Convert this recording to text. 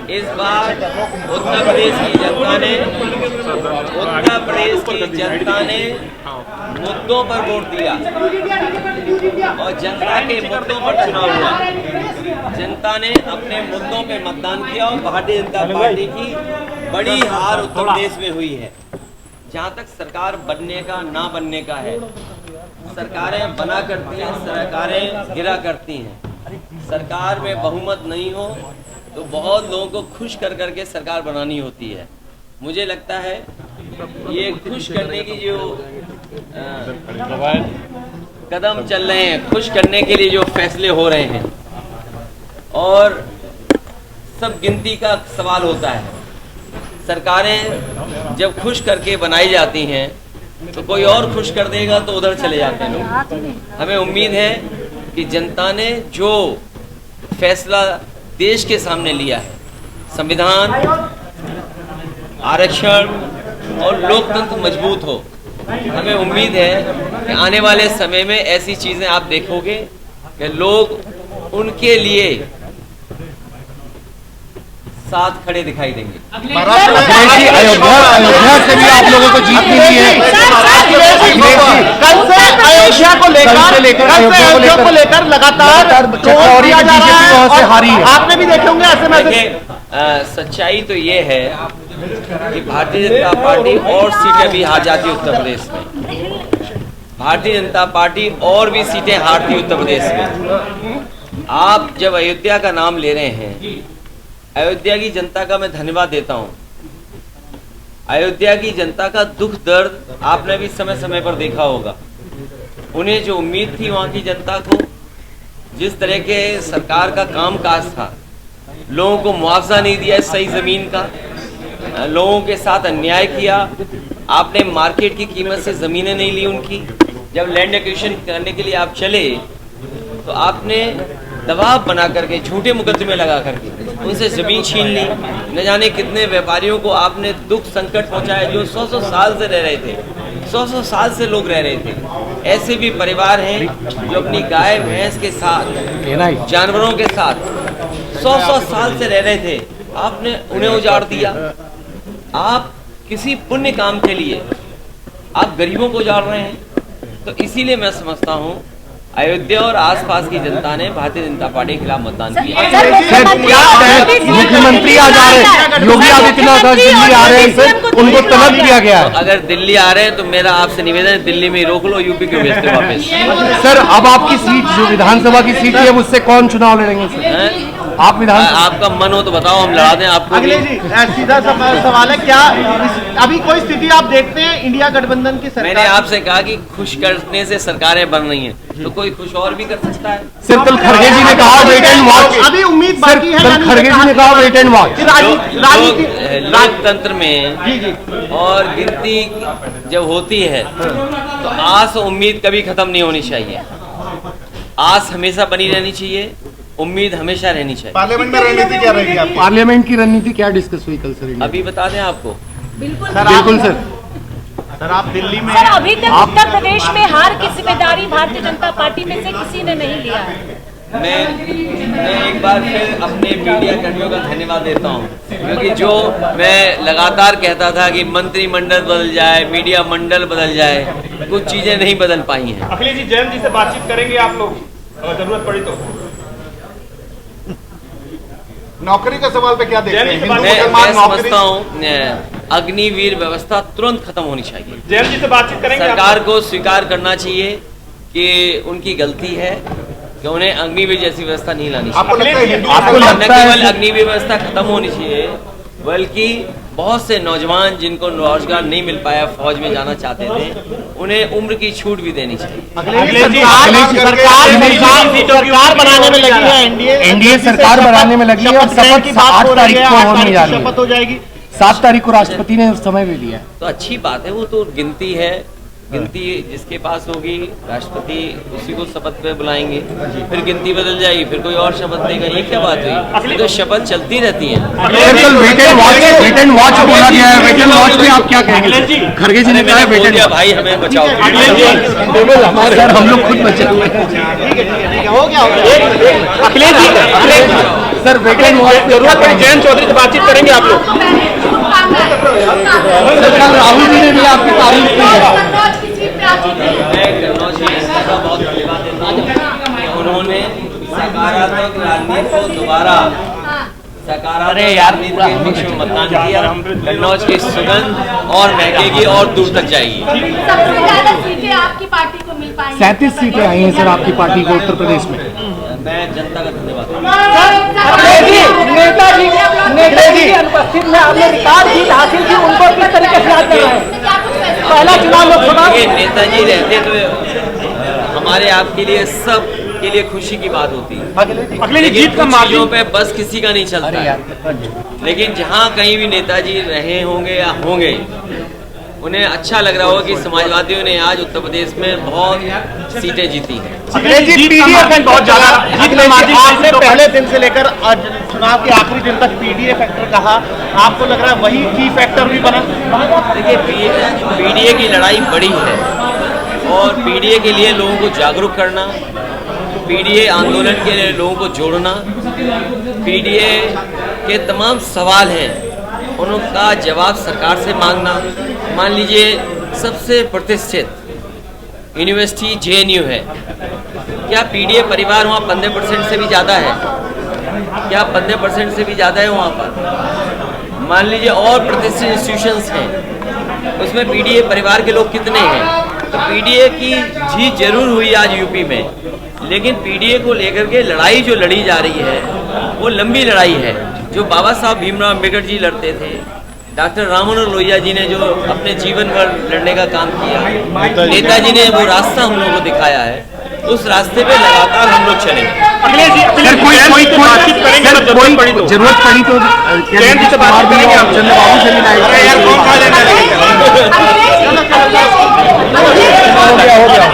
इस बार उत्तर प्रदेश की जनता ने मुद्दों पर वोट दिया और जनता के मुद्दों पर चुनाव हुआ। जनता ने अपने मुद्दों पे मतदान किया और भारतीय जनता पार्टी की बड़ी हार उत्तर प्रदेश में हुई है। जहाँ तक सरकार बनने का ना बनने का है, सरकारें बना करती हैं, सरकारें गिरा करती हैं। सरकार में बहुमत नहीं हो तो बहुत लोगों को खुश कर करके सरकार बनानी होती है। मुझे लगता है ये खुश करने की जो कदम चल रहे हैं, खुश करने के लिए जो फैसले हो रहे हैं, और सब गिनती का सवाल होता है। सरकारें जब खुश करके बनाई जाती हैं तो कोई और खुश कर देगा तो उधर चले जाते हैं लोग। हमें उम्मीद है कि जनता ने जो फैसला देश के सामने लिया है, संविधान, आरक्षण और लोकतंत्र मजबूत हो, हमें उम्मीद है कि आने वाले समय में ऐसी चीजें आप देखोगे कि लोग उनके लिए साथ खड़े दिखाई देंगे। अयोध्या से भी आप लोगों को जीत मिली है। कल से अयोध्या को लेकर लगातार हारी है। आपने भी देखे होंगे ऐसे में। सच्चाई तो ये है कि भारतीय जनता पार्टी और सीटें भी हार जाती उत्तर प्रदेश में। भारतीय जनता पार्टी और भी सीटें हारती उत्तर प्रदेश में। आप जब अयोध्या का नाम ले रहे हैं, अयोध्या की जनता का मैं धन्यवाद देता हूं। अयोध्या की जनता का दुख दर्द आपने भी समय समय पर देखा होगा। उन्हें जो उम्मीद थी वहां की जनता को, जिस तरह के सरकार का कामकाज था, लोगों को मुआवजा नहीं दिया सही जमीन का, लोगों के साथ अन्याय किया, आपने मार्केट की कीमत से जमीनें नहीं ली उनकी। जब लैंड एक्विजिशन करने के लिए आप चले तो आपने दबाव बना करके, झूठे मुकदमे लगा करके उनसे जमीन छीन ली। न जाने कितने व्यापारियों को आपने दुख संकट पहुंचाया जो 100 साल से रह रहे थे, 100 साल से लोग रह रहे थे। ऐसे भी परिवार हैं जो अपनी गाय भैंस के साथ, जानवरों के साथ 100 साल से रह रहे थे, आपने उन्हें उजाड़ दिया। आप किसी पुण्य काम के लिए आप गरीबों को उजाड़ रहे हैं। तो इसीलिए मैं समझता हूँ अयोध्या और आसपास की जनता ने भारतीय जनता पार्टी के खिलाफ मतदान किया। मुख्यमंत्री आ जा रहे हैं, योगी आदित्यनाथ दिल्ली आ रहे हैं, उनको तलब किया गया है। अगर दिल्ली आ रहे हैं तो मेरा आपसे निवेदन है, दिल्ली में रोक लो, यूपी क्यों भेजते वापस। सर अब आपकी सीट जो विधानसभा की सीट है उससे कौन चुनाव लड़ेंगे सर? आप आपका मन हो तो बताओ, हम लड़ा दें आपको। अगले जी सीधा सवाल है, क्या अभी कोई स्थिति आप देखते हैं इंडिया गठबंधन की सरकार? मैंने आपसे कहा कि खुश करने से सरकारें बन रही हैं, तो कोई खुश और भी कर सकता है। सर कल खड़गे जी ने कहा वेट एंड वॉच, अभी उम्मीद बाकी है। खड़गे जी ने कहा वेट एंड वॉच। लोकतंत्र में और गिनती जब होती है तो आस उम्मीद कभी खत्म नहीं होनी चाहिए। आस हमेशा बनी रहनी चाहिए, उम्मीद हमेशा रहनी चाहिए। पार्लियामेंट में रणनीति क्या रहेगी आपकी? पार्लियामेंट की रणनीति क्या डिस्कस हुई कल सर? अभी बता दें आपको। बिल्कुल सर। सर आप दिल्ली में, सर अभी तक उत्तर प्रदेश में हार की जिम्मेदारी भारतीय जनता पार्टी में से किसी ने नहीं लिया है। मैं एक बार फिर अपने मीडिया कर्मियों का धन्यवाद देता हूं, क्योंकि जो मैं लगातार कहता था कि मंत्रिमंडल बदल जाए, मीडिया मंडल बदल जाए, कुछ चीजें नहीं बदल पाई हैं। अखिलेश जी, जयंत जी से बातचीत करेंगे आप लोग अगर जरूरत पड़ी तो? नौकरी का सवाल पे क्या देखते हैं? मैं समझता हूँ अग्निवीर व्यवस्था तुरंत खत्म होनी चाहिए। जयंत जी से बातचीत करेंगे। सरकार को स्वीकार करना चाहिए कि उनकी गलती है कि उन्हें अग्निवीर जैसी व्यवस्था नहीं लानी चाहिए। न केवल अग्निवीर व्यवस्था खत्म होनी चाहिए, बल्कि बहुत से नौजवान जिनको रोजगार नहीं मिल पाया, फौज में जाना चाहते थे, उन्हें उम्र की छूट भी देनी चाहिए। सरकार बनाने में लगी है, एनडीए सरकार बनाने में लगी है और शपथ 8 तारीख को होने जा रही है। शपथ हो जाएगी 7 तारीख को राष्ट्रपति ने उस समय भी दिया है। तो अच्छी बात है, वो तो गिनती है, गिनती जिसके पास होगी राष्ट्रपति उसी को शपथ पे बुलाएंगे, फिर गिनती बदल जाएगी, फिर कोई और शपथ देगा। ये क्या बात हुई? तो शपथ चलती रहती है। वेट एंड वॉच बोला गया है, वेट एंड वॉच में आप क्या कहेंगे? खड़गे जी ने कहा वेट एंड वॉच। भाई हमें बचाओ, हम लोग खुद बचाओ। ठीक है हो गया। Akhilesh ji sir wait and watch जरूरत पड़ी जयंत चौधरी से बातचीत करेंगे आप लोग। सर कल राहुल जी ने भी आपकी तारीफ की है। मैं कन्नौज की जनता का बहुत धन्यवाद देता हूँ कि उन्होंने सकारात्मक राजनीति को दोबारा सकारात्मक राजनीति के पक्ष में मतदान किया। कन्नौज की सुगंध और महकेगी और दूर तक जाएगी। सबसे ज्यादा सीटें आपकी पार्टी को मिल पाएंगी। 37 सीटें आई हैं सर आपकी पार्टी को उत्तर प्रदेश में। मैं जनता का धन्यवाद नेताजी की अनुपस्थित में आपने रिकॉर्ड जीत हासिल की, उनको किस तरीके से याद कर रहे हैं? पहला चुनाव लोकसभा। देखिए, नेताजी रहते तो हमारे आपके लिए सब के लिए खुशी की बात होती है। अगले जीत का कुछ चीजों पे बस किसी का नहीं चलता है। लेकिन जहाँ कहीं भी नेताजी रहे होंगे या होंगे, उन्हें अच्छा लग रहा होगा कि समाजवादियों ने आज उत्तर प्रदेश में बहुत सीटें जीती हैं। बहुत ज्यादा आपने पहले दिन से लेकर आज चुनाव के आखिरी दिन तक पीडीए फैक्टर कहा, आपको लग रहा है वही की फैक्टर भी बना? देखिए, पीडीए की लड़ाई बड़ी है और पीडीए के लिए लोगों को जागरूक करना, पीडीए आंदोलन के लिए लोगों को जोड़ना, पीडीए के तमाम सवाल हैं उनका जवाब सरकार से मांगना। मान लीजिए सबसे प्रतिष्ठित यूनिवर्सिटी जेएनयू है, क्या पीडीए परिवार वहाँ 15% से भी ज़्यादा है? क्या 15% से भी ज़्यादा है वहाँ पर? मान लीजिए और प्रतिष्ठित इंस्टीट्यूशंस हैं, उसमें पीडीए परिवार के लोग कितने हैं? तो पीडीए की जीत जरूर हुई आज यूपी में, लेकिन पीडीए को लेकर के लड़ाई जो लड़ी जा रही है वो लंबी लड़ाई है। जो बाबा साहब भीमराव अम्बेडकर जी लड़ते थे, डॉक्टर राम मनोहर लोहिया जी ने जो अपने जीवन भर लड़ने का काम किया, नेताजी ने वो रास्ता हम लोगों को दिखाया है, उस रास्ते पे लगातार हम लोग चलेंगे। सर कोई बातचीत करेंगे जब जरूरत पड़ी तो जयंत जी से बात करेंगे आप, चंद्रबाबू से मिलाएंगे। अखिलेश जी, हो गया